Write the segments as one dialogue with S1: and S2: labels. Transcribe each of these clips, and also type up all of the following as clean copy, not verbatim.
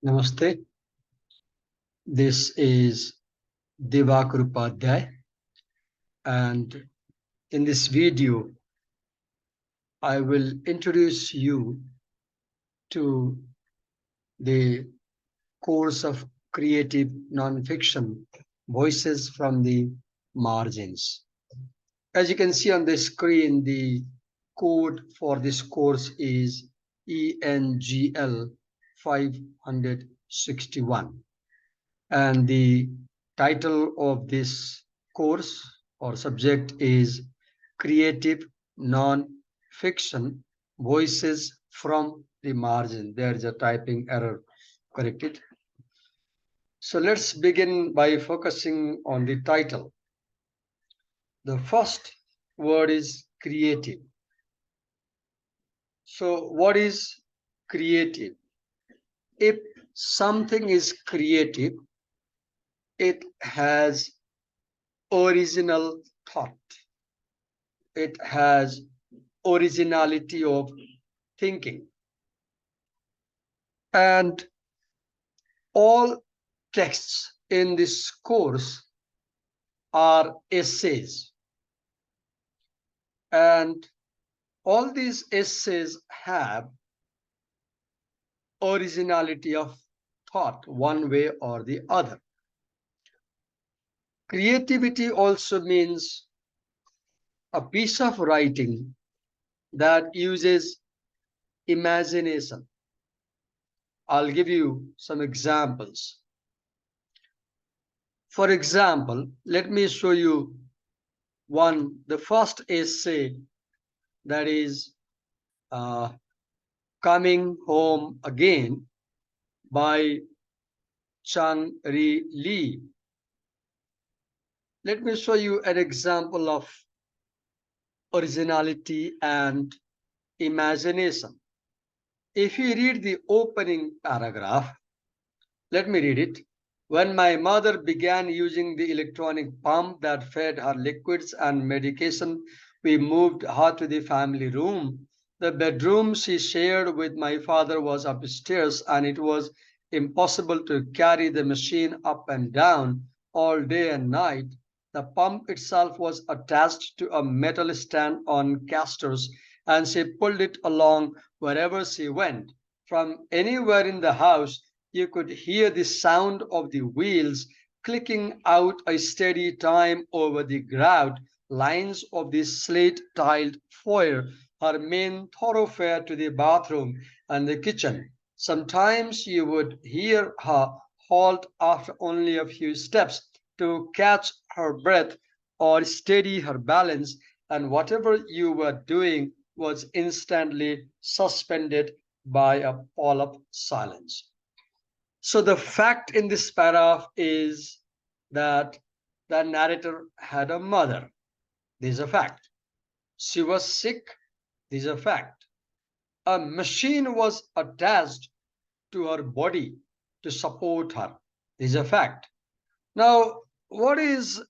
S1: Namaste. This is Divakar Upadhyay, and in this video, I will introduce you to the course of Creative Nonfiction, Voices from the Margins. As you can see on the screen, the code for this course is ENGL 561. And the title of this course or subject is Creative Non-Fiction, Voices from the Margin. There is a typing error, corrected. So let's begin by focusing on the title. The first word is creative. So what is creative? If something is creative, it has original thought. It has originality of thinking. And all texts in this course are essays. And all these essays have originality of thought, one way or the other. Creativity also means a piece of writing that uses imagination. I'll give you some examples. For example, let me show you the first essay, that is Coming Home Again by Chang Ri Lee. Let me show you an example of originality and imagination. If you read the opening paragraph, let me read it. When my mother began using the electronic pump that fed her liquids and medication, we moved her to the family room. The bedroom she shared with my father was upstairs, and it was impossible to carry the machine up and down all day and night. The pump itself was attached to a metal stand on casters, and she pulled it along wherever she went. From anywhere in the house, you could hear the sound of the wheels clicking out a steady time over the graved lines of the slate-tiled foyer, her main thoroughfare to the bathroom and the kitchen. Sometimes you would hear her halt after only a few steps to catch her breath or steady her balance, and whatever you were doing was instantly suspended by a pall of silence. So the fact in this paragraph is that the narrator had a mother. This is a fact. She was sick. This is a fact. A machine was attached to her body to support her. This is a fact. Now, what is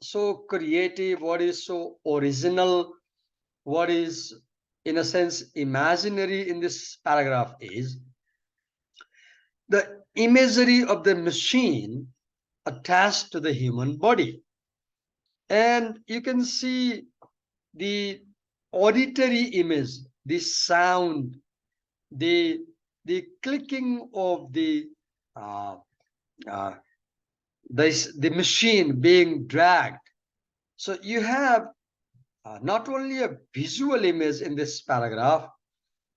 S1: so creative? What is so original? What is, in a sense, imaginary in this paragraph is the imagery of the machine attached to the human body. And you can see the auditory image, the sound, the clicking of the machine being dragged. So you have not only a visual image in this paragraph,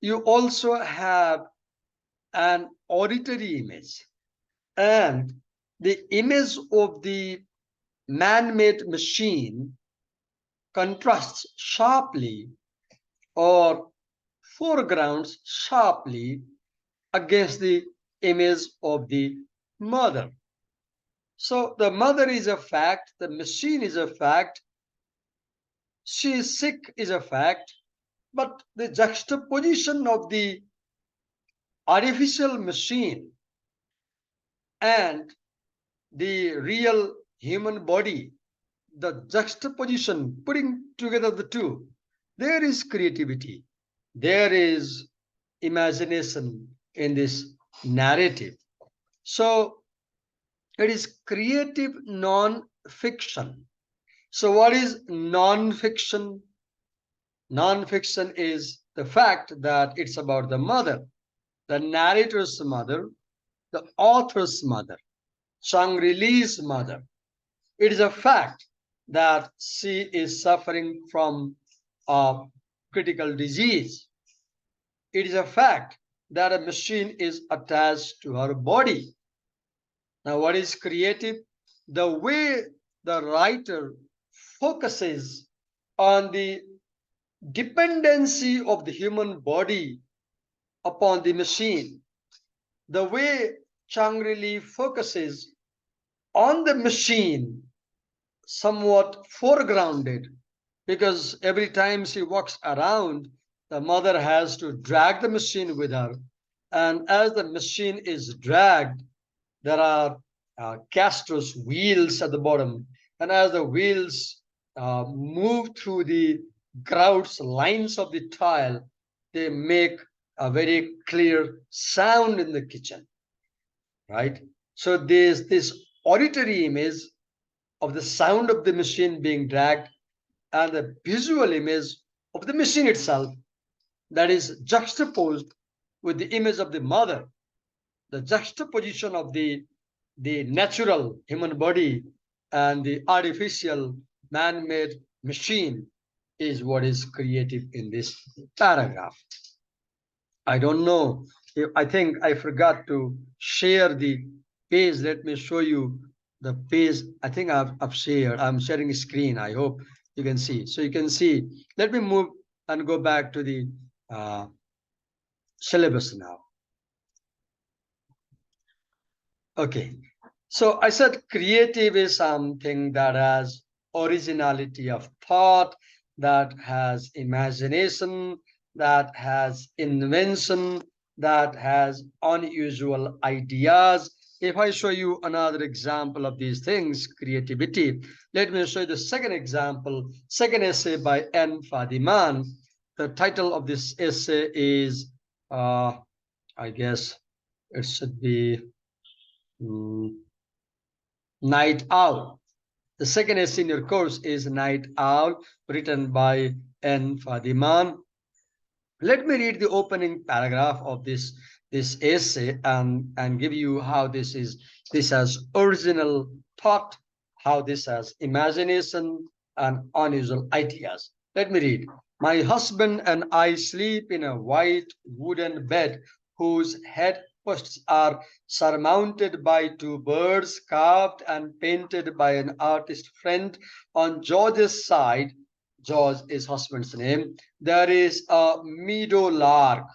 S1: you also have an auditory image. And the image of the man-made machine contrasts sharply or foregrounds sharply against the image of the mother. So the mother is a fact, the machine is a fact, she is sick is a fact, but the juxtaposition of the artificial machine and the real human body, the juxtaposition, putting together the two, there is creativity, there is imagination in this narrative. So it is creative non-fiction. So what is non-fiction? Non-fiction is the fact that it's about the mother, the narrator's mother, the author's mother, Shangri-Li's mother. It is a fact that she is suffering from a critical disease. It is a fact that a machine is attached to her body. Now, what is creative? The way the writer focuses on the dependency of the human body upon the machine, the way Shangri-Li focuses on the machine, somewhat foregrounded, because every time she walks around, the mother has to drag the machine with her. And as the machine is dragged, there are casters, wheels at the bottom. And as the wheels move through the grouts, lines of the tile, they make a very clear sound in the kitchen, right? So there's this auditory image of the sound of the machine being dragged and the visual image of the machine itself that is juxtaposed with the image of the mother. The juxtaposition of the natural human body and the artificial man-made machine is what is creative in this paragraph. I don't know. I think I forgot to share the page. Let me show you the page. I think I've shared. I'm sharing screen. I hope you can see. So you can see. Let me move and go back to the syllabus now. Okay. So I said creative is something that has originality of thought, that has imagination, that has invention, that has unusual ideas. If I show you another example of these things, creativity, let me show you the second example, second essay by N. Fadiman. The title of this essay is, I guess it should be Night Owl. The second essay in your course is Night Owl, written by N. Fadiman. Let me read the opening paragraph of this essay and give you how this has original thought, how this has imagination and unusual ideas. Let me read. My husband and I sleep in a white wooden bed whose headposts are surmounted by two birds carved and painted by an artist friend. On George's side, George is husband's name, there is a meadow lark,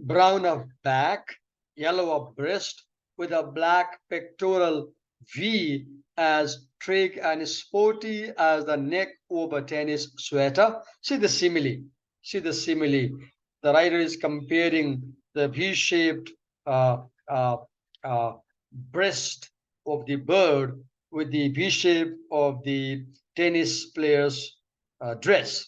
S1: brown of back, yellow of breast, with a black pectoral V as trig and sporty as the neck of a tennis sweater. See the simile. See the simile. The writer is comparing the V-shaped uh, uh, breast of the bird with the V-shape of the tennis player's dress.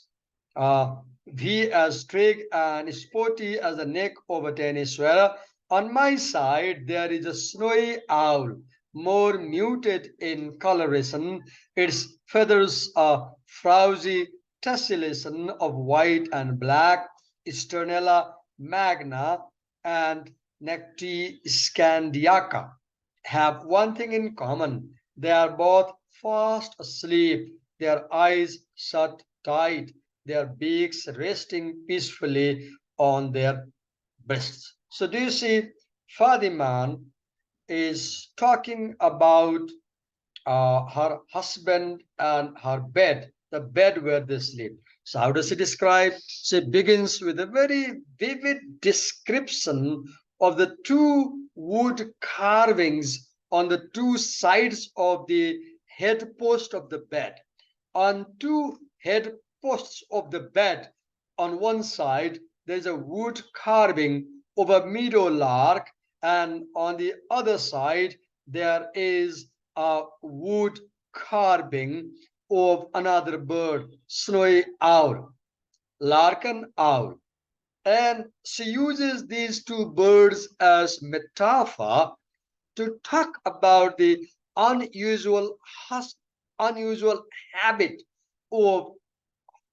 S1: V as trig and sporty as the neck of a tennis sweater. On my side, there is a snowy owl, more muted in coloration. Its feathers are frowsy tessellation of white and black. Sternella magna and Necti scandiaca have one thing in common. They are both fast asleep, their eyes shut tight, their beaks resting peacefully on their breasts. So do you see, Fadiman is talking about her husband and her bed, the bed where they sleep. So how does she describe? She begins with a very vivid description of the two wood carvings on the two sides of the headpost of the bed. On two headposts of the bed, on one side, there's a wood carving of a meadow lark, and on the other side, there is a wood carving of another bird, snowy owl, lark and owl. And she uses these two birds as metaphor to talk about the unusual unusual habit of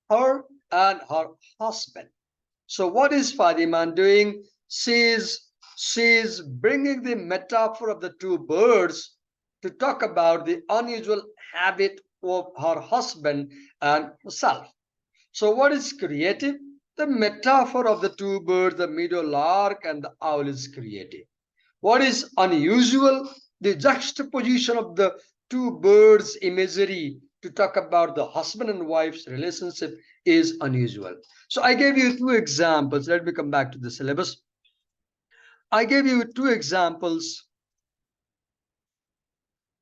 S1: her and her husband. So what is Fadiman doing? She's bringing the metaphor of the two birds to talk about the unusual habit of her husband and herself. So what is creative? The metaphor of the two birds, the meadowlark and the owl, is creative. What is unusual? The juxtaposition of the two birds imagery to talk about the husband and wife's relationship is unusual. So I gave you two examples. Let me come back to the syllabus. I gave you two examples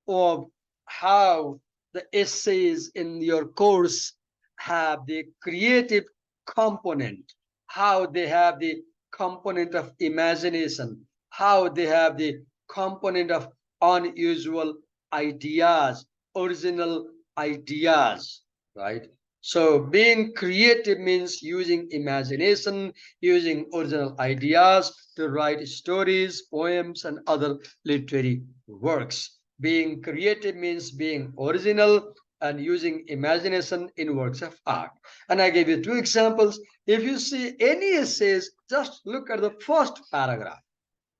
S1: of how the essays in your course have the creative component, how they have the component of imagination, how they have the component of unusual ideas, original ideas, right? So being creative means using imagination, using original ideas to write stories, poems, and other literary works. Being creative means being original and using imagination in works of art. And I gave you two examples. If you see any essays, just look at the first paragraph.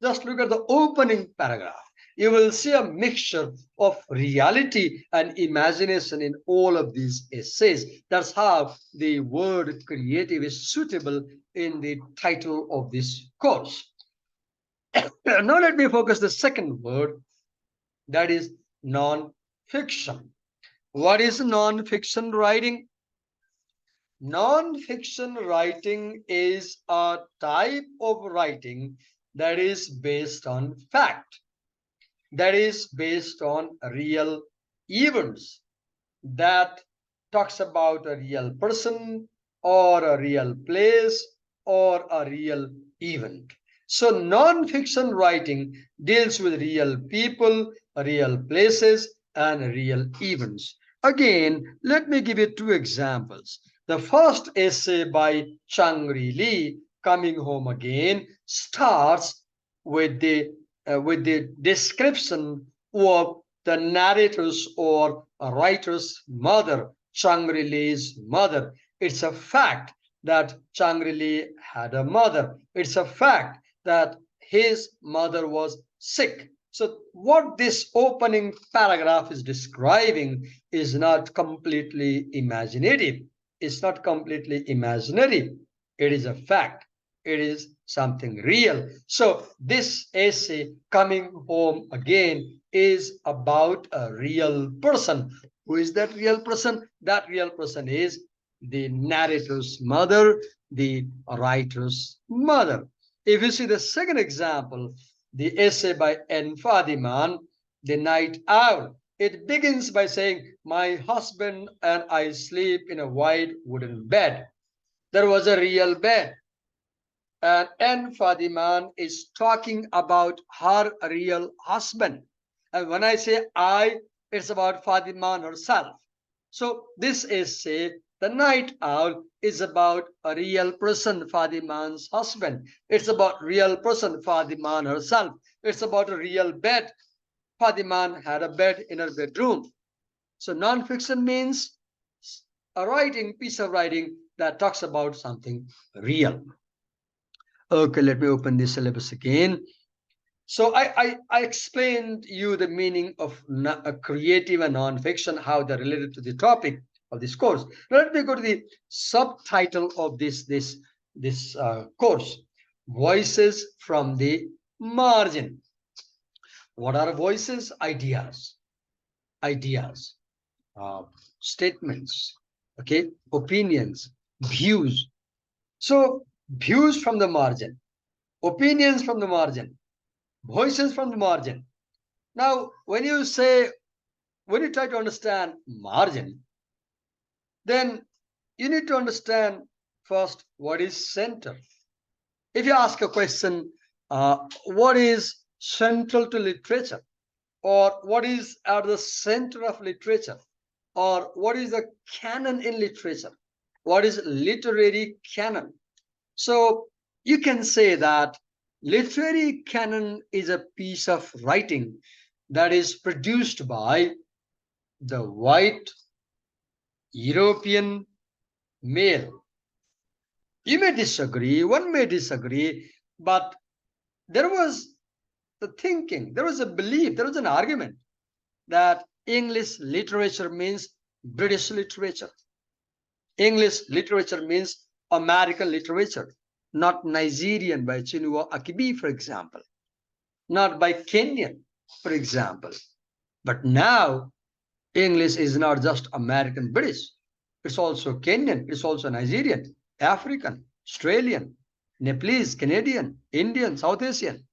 S1: Just look at the opening paragraph. You will see a mixture of reality and imagination in all of these essays. That's how the word creative is suitable in the title of this course. Now let me focus the second word, that is non-fiction. What is non-fiction writing? Non-fiction writing is a type of writing that is based on fact, that is based on real events, that talks about a real person or a real place or a real event. So non-fiction writing deals with real people, real places, and real events. Again, let me give you two examples. The first essay by Changri Lee, Coming Home Again, starts with the description of the narrator's or a writer's mother, Changri Lee's mother. It's a fact that Changri Lee had a mother. It's a fact that his mother was sick. So what this opening paragraph is describing is not completely imaginative. It's not completely imaginary. It is a fact. It is something real. So this essay, Coming Home Again, is about a real person. Who is that real person? That real person is the narrator's mother, the writer's mother. If you see the second example, the essay by N. Fadiman, The Night Owl, it begins by saying, my husband and I sleep in a wide wooden bed. There was a real bed. And N. Fadiman is talking about her real husband. And when I say I, it's about Fadiman herself. So this essay, The Night Owl, is about a real person, Fadiman's husband. It's about real person, Fadiman herself. It's about a real bed. Fadiman had a bed in her bedroom. So non-fiction means a piece of writing that talks about something real. Okay, let me open the syllabus again. So I explained you the meaning of creative and non-fiction, how they're related to the topic of this course. Now let me go to the subtitle of this course: Voices from the Margin. What are voices? Ideas, uh, statements, okay, opinions, views. So views from the margin, opinions from the margin, voices from the margin. Now, when you try to understand margin, then you need to understand first what is center. If you ask a question, what is central to literature, or what is at the center of literature, or what is the canon in literature, what is literary canon? So You can say that literary canon is a piece of writing that is produced by the white European male. You may disagree, one may disagree, but there was the thinking, there was a belief, there was an argument that English literature means British literature. English literature means American literature, not Nigerian by Chinua Achebe, for example, not by Kenyan, for example. But now, English is not just American British, it's also Kenyan, it's also Nigerian, African, Australian, Nepalese, Canadian, Indian, South Asian.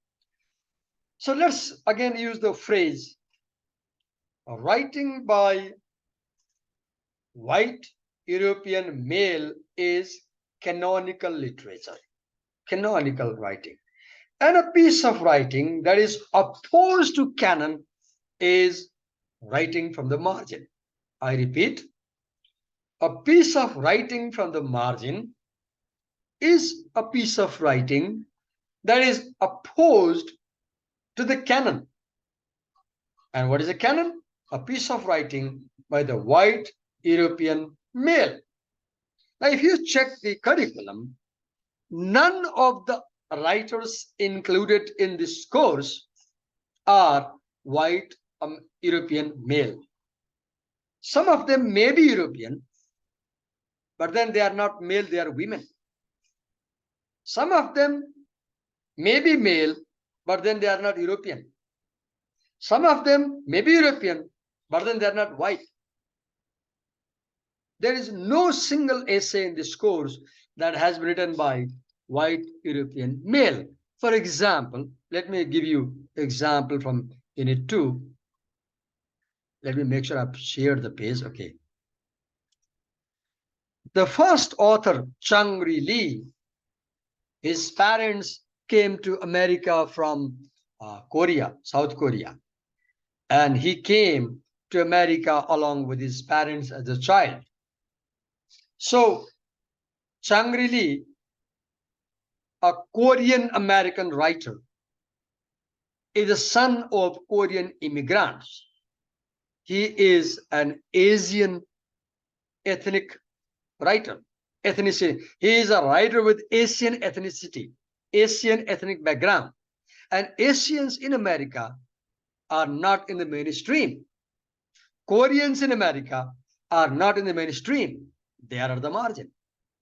S1: So let's again use the phrase writing by white European male is canonical literature, canonical writing. And a piece of writing that is opposed to canon is writing from the margin. I repeat, a piece of writing from the margin is a piece of writing that is opposed to the canon. And what is a canon? A piece of writing by the white European male. Now, if you check the curriculum, none of the writers included in this course are white European male. Some of them may be European, but then they are not male, they are women. Some of them may be male, but then they are not European. Some of them may be European, but then they are not white. There is no single essay in this course that has been written by white European male. For example, let me give you example from Unit 2. Let me make sure I've shared the page. Okay. The first author, Chang-Ri Lee, his parents came to America from Korea, South Korea. And he came to America along with his parents as a child. So, Chang-Ri Lee, a Korean American writer, is the son of Korean immigrants. He is an Asian ethnic writer, ethnicity. He is a writer with Asian ethnicity, Asian ethnic background. And Asians in America are not in the mainstream. Koreans in America are not in the mainstream. They are at the margin.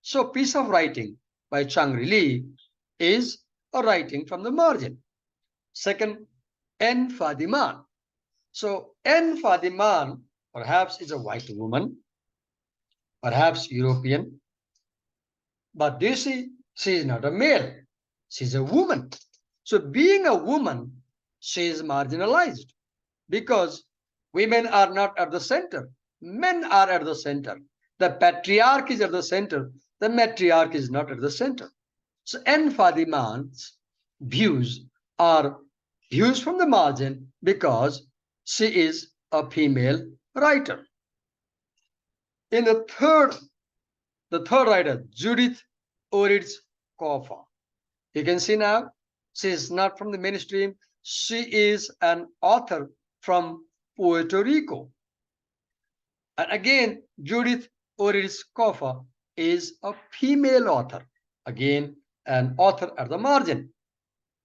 S1: So piece of writing by Chang-Ri Lee is a writing from the margin. Second, N. Fadiman. So N. Fadiman perhaps is a white woman, perhaps European. But do you see, she is not a male. She's a woman. So being a woman, she is marginalized because women are not at the center. Men are at the center. The patriarch is at the center. The matriarch is not at the center. So N. Fadiman's views are views from the margin because she is a female writer. In the third writer, Judith Ortiz Cofer. You can see now, she is not from the mainstream. She is an author from Puerto Rico. And again, Judith Ortiz Cofer is a female author. Again, an author at the margin.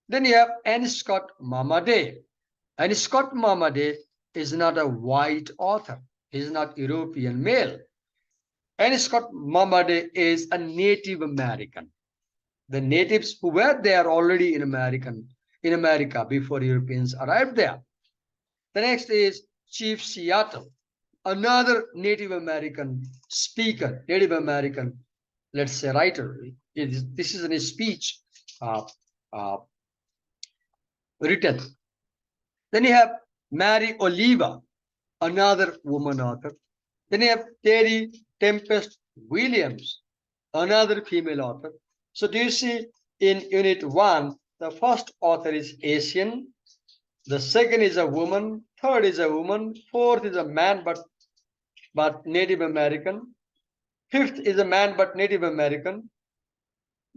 S1: Then you have N. Scott Mamade. N. Scott Mamade is not a white author. He is not European male. N. Scott Mamade is a Native American. The natives who were there already in America before Europeans arrived there. The next is Chief Seattle, another Native American speaker, Native American, let's say, writer. This is in a speech written. Then you have Mary Oliva, another woman author. Then you have Terry Tempest Williams, another female author. So do you see in Unit 1, the first author is Asian, the second is a woman, third is a woman, fourth is a man but Native American, fifth is a man but Native American.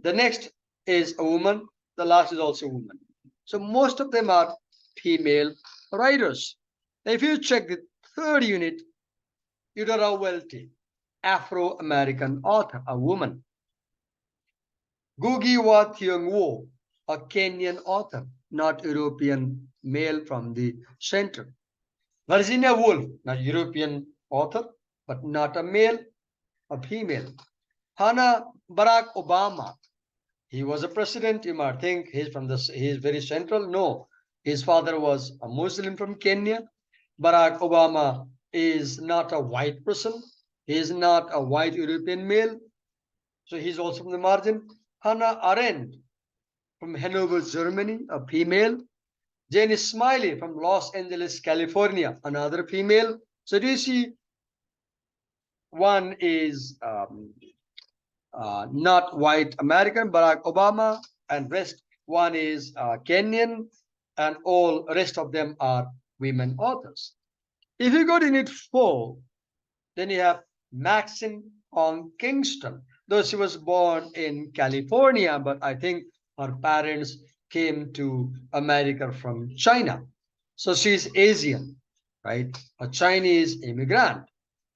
S1: The next is a woman. The last is also a woman. So most of them are female writers. If you check the third unit, Eudora Welty, Afro-American author, a woman. Ngugi wa Thiong'o, a Kenyan author, not European male from the center. Virginia Woolf, not European author, but not a male, a female. Hannah Barack Obama, he was a president. You might think he's very central. No, his father was a Muslim from Kenya. Barack Obama is not a white person. He is not a white European male. So he's also from the margin. Hannah Arendt from Hanover, Germany, a female. Jane Smiley from Los Angeles, California, another female. So do you see, one is not white American, Barack Obama, and rest one is Kenyan, and all rest of them are women authors. If you go to Unit 4, then you have Maxine Hong Kingston, though she was born in California, but I think her parents came to America from China. So she's Asian, right? A Chinese immigrant.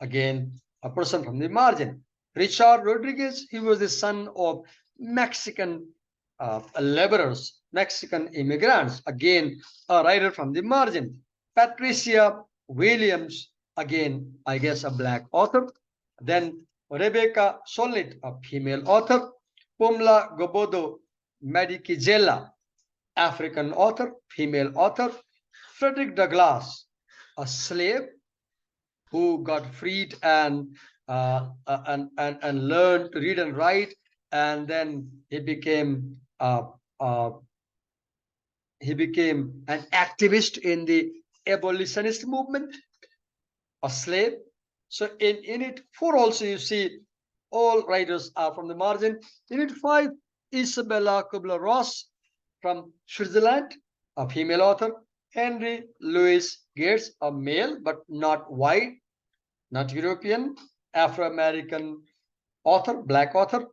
S1: Again, a person from the margin. Richard Rodriguez, he was the son of Mexican laborers, Mexican immigrants. Again, a writer from the margin. Patricia Williams, again, I guess a black author. Then Rebecca Solnit, a female author. Pumla Gobodo Medikizela, African author, female author. Frederick Douglass, a slave who got freed and learned to read and write, and then he became an activist in the abolitionist movement, a slave. So in Unit 4 also you see all writers are from the margin. Unit 5, Isabella Kubler-Ross from Switzerland, a female author. Henry Louis Gates, a male but not white, not European, Afro-American author, black author.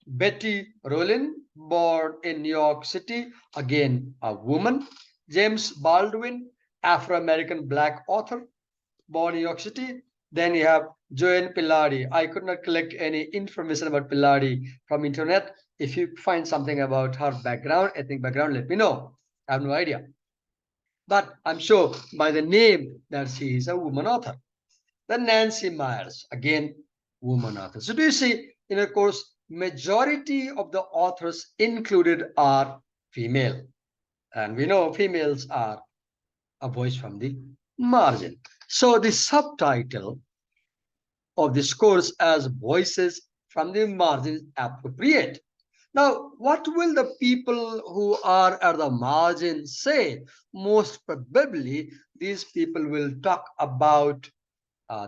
S1: Betty Rowland, born in New York City, again a woman. James Baldwin, Afro-American black author, born in New York City. Then you have Joanne Pilladi. I could not collect any information about Pilladi from internet. If you find something about her background, ethnic background, let me know. I have no idea. But I'm sure by the name that she is a woman author. Then Nancy Myers, again, woman author. So do you see, in a course, majority of the authors included are female. And we know females are a voice from the margin. So the subtitle of this course as Voices from the Margin is appropriate. Now, what will the people who are at the margin say? Most probably, these people will talk about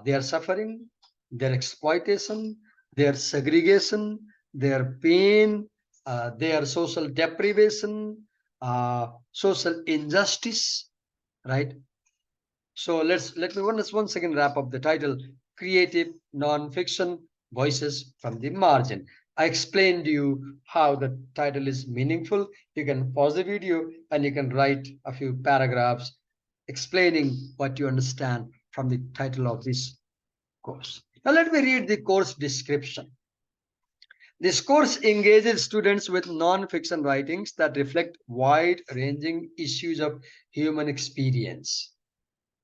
S1: their suffering, their exploitation, their segregation, their pain, their social deprivation, social injustice, right? So let me once again wrap up the title: Creative Nonfiction, Voices from the Margin. I explained to you how the title is meaningful. You can pause the video and you can write a few paragraphs explaining what you understand from the title of this course. Now let me read the course description. This course engages students with non-fiction writings that reflect wide-ranging issues of human experience.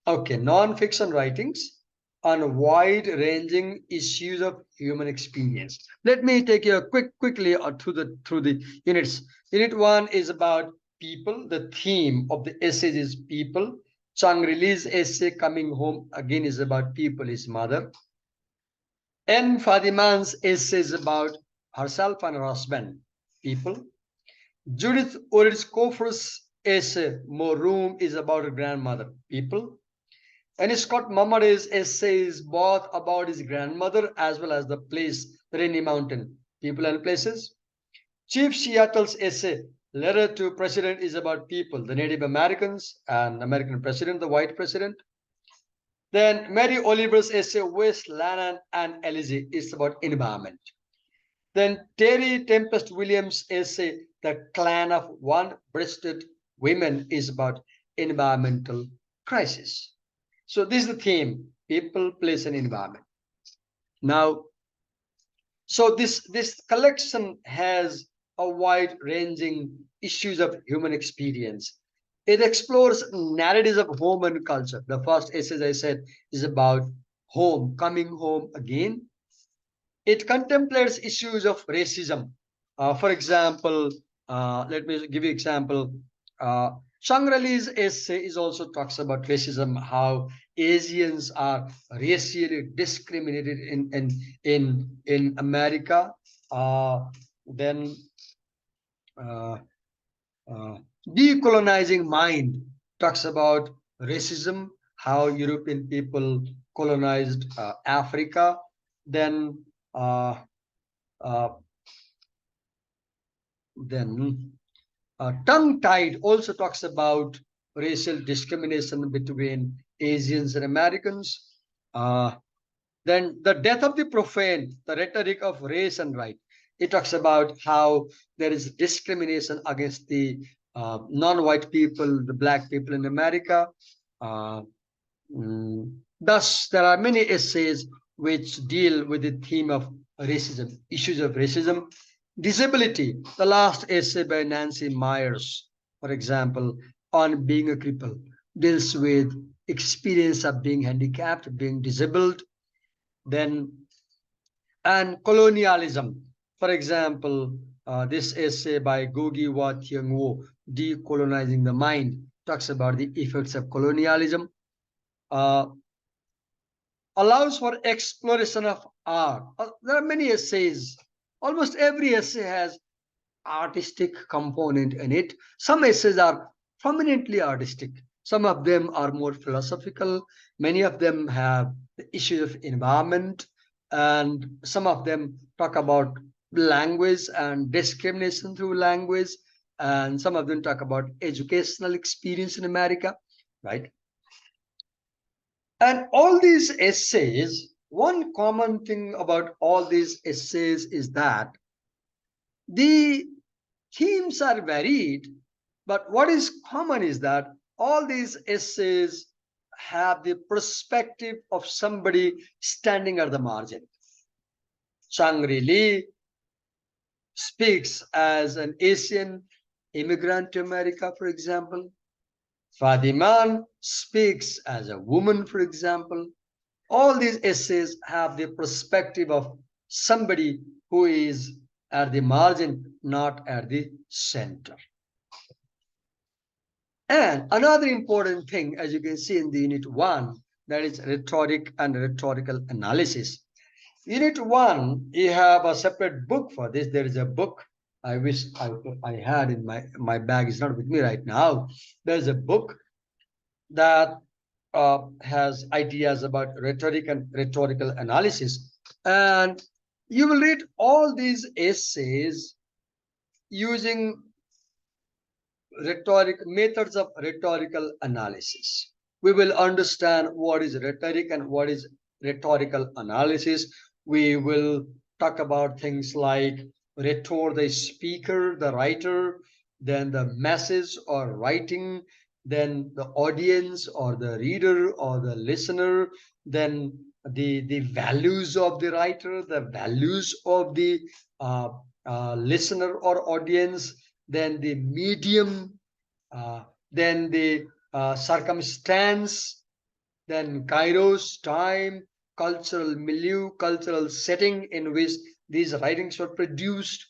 S1: Okay, non-fiction writings on wide-ranging issues of human experience. Let me take you quickly through the units. Unit 1 is about people. The theme of the essays is people. Chang-Ril's essay Coming Home again is about people, his mother. N. Fadiman's essay is about herself and her husband, people. Judith Orich-Kofor's essay More Room is about her grandmother, people. And Scott Mamare's essay is both about his grandmother as well as the place, Rainy Mountain, people and places. Chief Seattle's essay, Letter to President, is about people, the Native Americans and American president, the white president. Then Mary Oliver's essay, West Lannan and Elyse, is about environment. Then Terry Tempest Williams' essay, The Clan of One-Breasted Women, is about environmental crisis. So this is the theme, people, place, and environment. Now, so this collection has a wide-ranging issues of human experience. It explores narratives of home and culture. The first essay, as I said, is about home, coming home again. It contemplates issues of racism. For example, let me give you example. Uh, Shangri-La's essay is also talks about racism, how Asians are racially discriminated in America. Then uh, uh, Decolonizing Mind talks about racism, how European people colonized Africa. Then uh, uh, Tongue-Tied also talks about racial discrimination between Asians and Americans. Uh, then The Death of the Profane, the rhetoric of race and right. It talks about how there is discrimination against the non-white people, the black people in America. Uh, Thus, there are many essays which deal with the theme of racism, issues of racism. Disability, the last essay by Nancy Myers, for example, on being a cripple, deals with experience of being handicapped, being disabled. Then, and colonialism, for example, this essay by Gogi Wa Thieng Wo, Decolonizing the Mind, talks about the effects of colonialism. Uh, Allows for exploration of art. There are many essays. Almost every essay has artistic component in it. Some essays are prominently artistic. Some of them are more philosophical. Many of them have the issue of environment, and some of them talk about language and discrimination through language, and some of them talk about educational experience in America, right? And all these essays, one common thing about all these essays is that the themes are varied, but what is common is that all these essays have the perspective of somebody standing at the margin. Shangri speaks as an Asian immigrant to America, for example. Fadiman speaks as a woman, for example. All these essays have the perspective of somebody who is at the margin, not at the center. And another important thing, as you can see in the unit 1, that is rhetoric and rhetorical analysis. Unit 1, you have a separate book for this. There is a book I wish I had in my bag. It's not with me right now. There's a book that has ideas about rhetoric and rhetorical analysis. And you will read all these essays using methods of rhetorical analysis. We will understand what is rhetoric and what is rhetorical analysis. We will talk about things like rhetor, the speaker, the writer, then the message or writing, then the audience or the reader or the listener, then the values of the writer, the values of the listener or audience, then the medium, then the circumstance, then kairos, time, cultural milieu, cultural setting in which these writings were produced.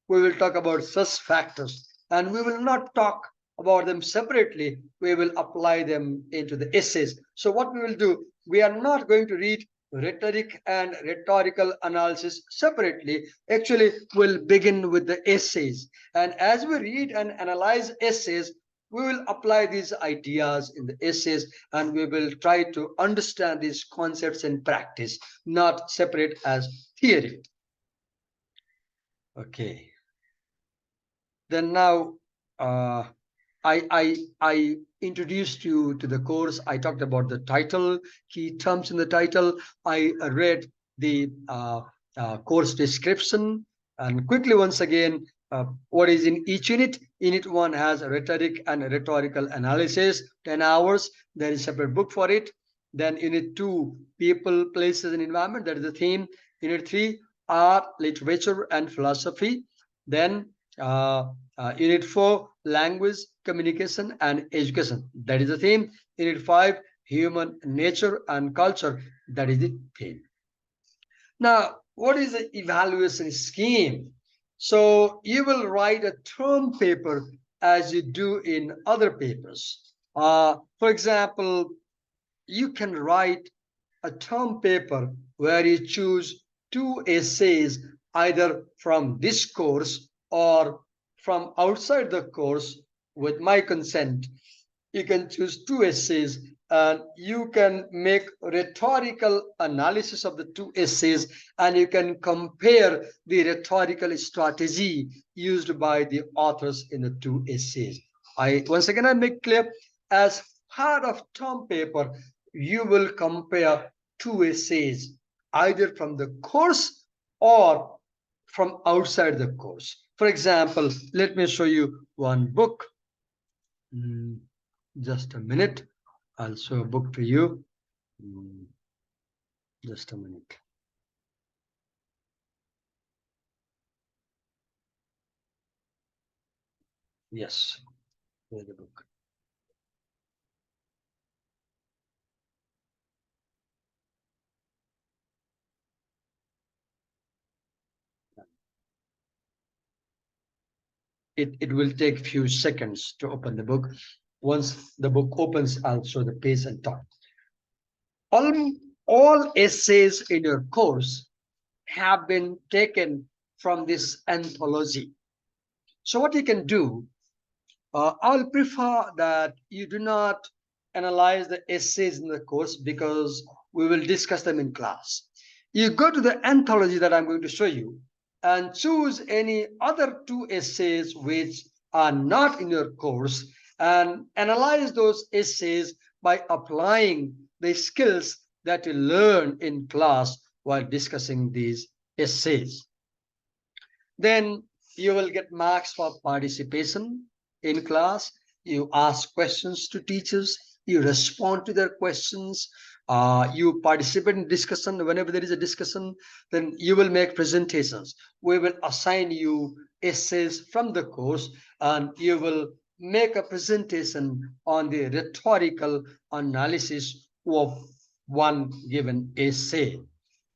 S1: We will talk about such factors, and we will not talk about them separately. We will apply them into the essays. So what we will do, we are not going to read rhetoric and rhetorical analysis separately. Actually, we'll begin with the essays. And as we read and analyze essays, we will apply these ideas in the essays, and we will try to understand these concepts in practice, not separate as theory. Okay. Then now I introduced you to the course. I talked about the title, key terms in the title. I read the course description, and quickly once again, what is in each unit. Unit 1 has rhetoric and rhetorical analysis, 10 hours. There is a separate book for it. Then Unit 2, people, places, and environment. That is the theme. Unit 3, art, literature, and philosophy. Then Unit 4, language, communication, and education. That is the theme. Unit 5, human nature and culture. That is the theme. Now, what is the evaluation scheme? So you will write a term paper as you do in other papers. For example, you can write a term paper where you choose 2 essays either from this course or from outside the course with my consent. You can choose 2 essays and you can make rhetorical analysis of the 2 essays, and you can compare the rhetorical strategy used by the authors in the 2 essays. Once again I make clear, as part of term paper you will compare 2 essays either from the course or from outside the course. For example, let me show you one book. Just a minute. I'll show a book to you. Just a minute. Yes, here's the book. It will take few seconds to open the book. Once the book opens, I'll show the page and talk. All essays in your course have been taken from this anthology. So what you can do, I'll prefer that you do not analyze the essays in the course because we will discuss them in class. You go to the anthology that I'm going to show you and choose any other 2 essays which are not in your course and analyze those essays by applying the skills that you learn in class while discussing these essays. Then you will get marks for participation in class. You ask questions to teachers, you respond to their questions, you participate in discussion. Whenever there is a discussion, then you will make presentations. We will assign you essays from the course and you will make a presentation on the rhetorical analysis of one given essay.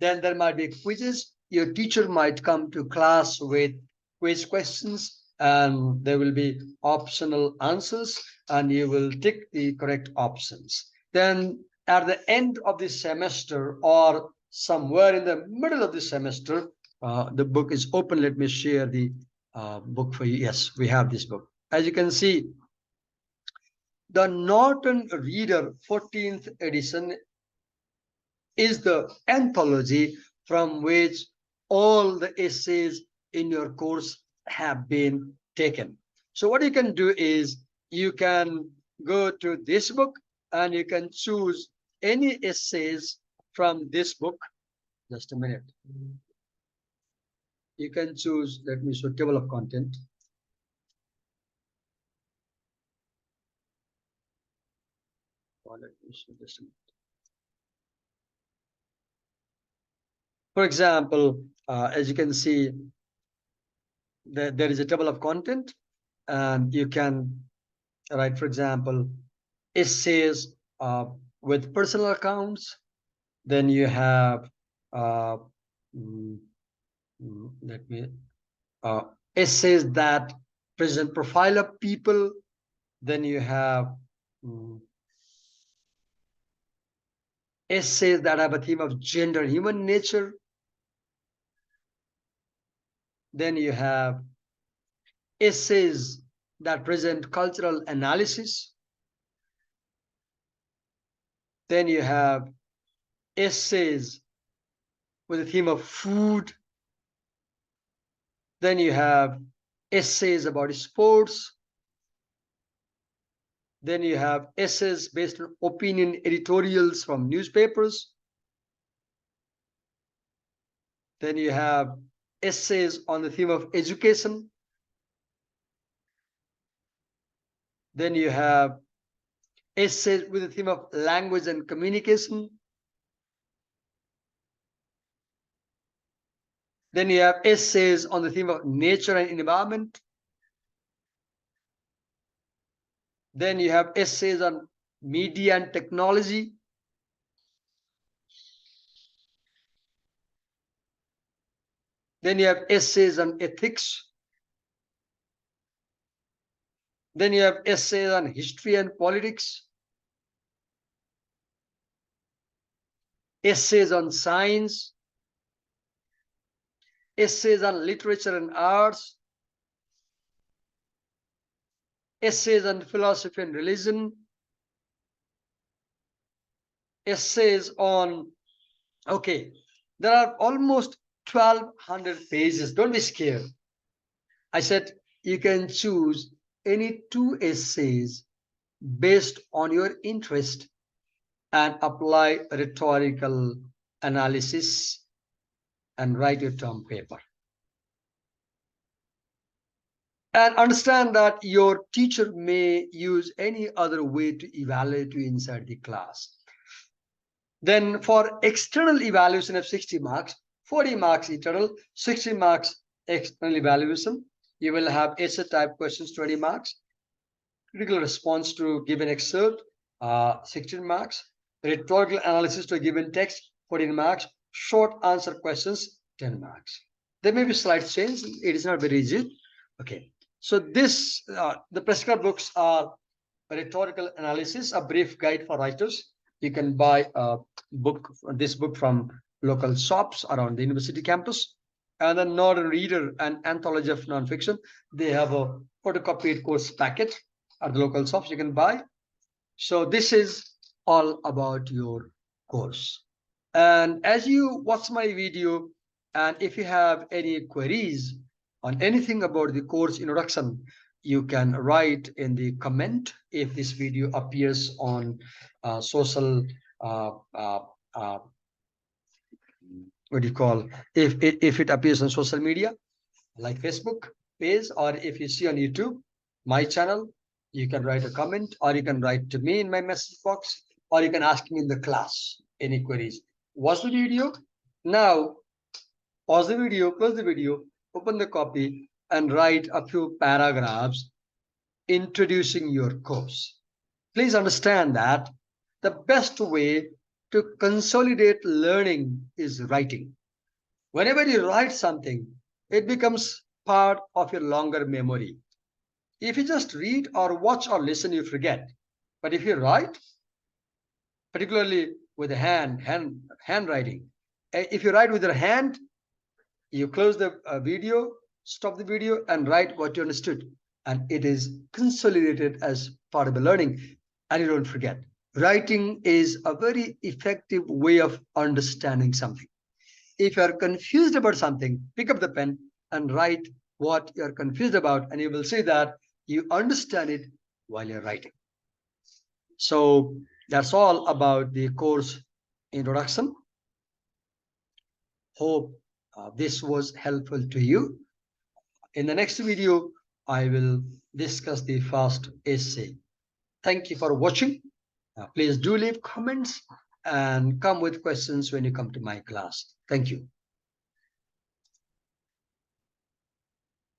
S1: Then there might be quizzes. Your teacher might come to class with quiz questions and there will be optional answers and you will tick the correct options. Then at the end of the semester or somewhere in the middle of the semester, the book is open. Let me share the book for you. Yes, we have this book. As you can see, the Norton Reader 14th edition is the anthology from which all the essays in your course have been taken. So what you can do is you can go to this book and you can choose any essays from this book. Just a minute. You can choose, let me show table of content. Let me show just a minute. For example, as you can see, there is a table of content and you can write, for example, essays with personal accounts. Then you have let me essays that present profile of people. Then you have essays that have a theme of gender, human nature. Then you have essays that present cultural analysis. Then you have essays with a theme of food. Then you have essays about sports. Then you have essays based on opinion editorials from newspapers. Then you have essays on the theme of education. Then you have essays with the theme of language and communication. Then you have essays on the theme of nature and environment. Then you have essays on media and technology. Then you have essays on ethics. Then you have essays on history and politics. Essays on science. Essays on literature and arts. Essays on philosophy and religion. Essays on, okay, there are almost 1,200 pages. Don't be scared. I said you can choose any 2 essays based on your interest and apply rhetorical analysis and write your term paper. And understand that your teacher may use any other way to evaluate you inside the class. Then for external evaluation of 60 marks, 40 marks internal, 60 marks external evaluation, you will have essay type questions, 20 marks, critical response to given excerpt, 16 marks, rhetorical analysis to a given text, 14 marks, short answer questions, 10 marks. There may be slight change. It is not very rigid. Okay. So this, the prescribed books are rhetorical analysis, a brief guide for writers. You can buy this book from local shops around the university campus. And then Northern Reader and Anthology of Nonfiction. They have a photocopied course packet at the local shops you can buy. So this is all about your course. And as you watch my video, and if you have any queries on anything about the course introduction, you can write in the comment if this video appears on social what do you call, if it appears on social media like Facebook page, or if you see on YouTube my channel, you can write a comment, or you can write to me in my message box, or you can ask me in the class any queries. Watch the video now, pause the video, close the video, open the copy, and write a few paragraphs introducing your course. Please understand that the best way to consolidate learning is writing. Whenever you write something, it becomes part of your longer memory. If you just read or watch or listen, you forget. But if you write, particularly with the handwriting, if you write with your hand, you close the video, stop the video, and write what you understood. And it is consolidated as part of the learning, and you don't forget. Writing is a very effective way of understanding something. If you are confused about something, pick up the pen and write what you are confused about, and you will see that you understand it while you're writing. So that's all about the course introduction. Hope this was helpful to you. In the next video, I will discuss the first essay. Thank you for watching. Please do leave comments and come with questions when you come to my class. Thank you.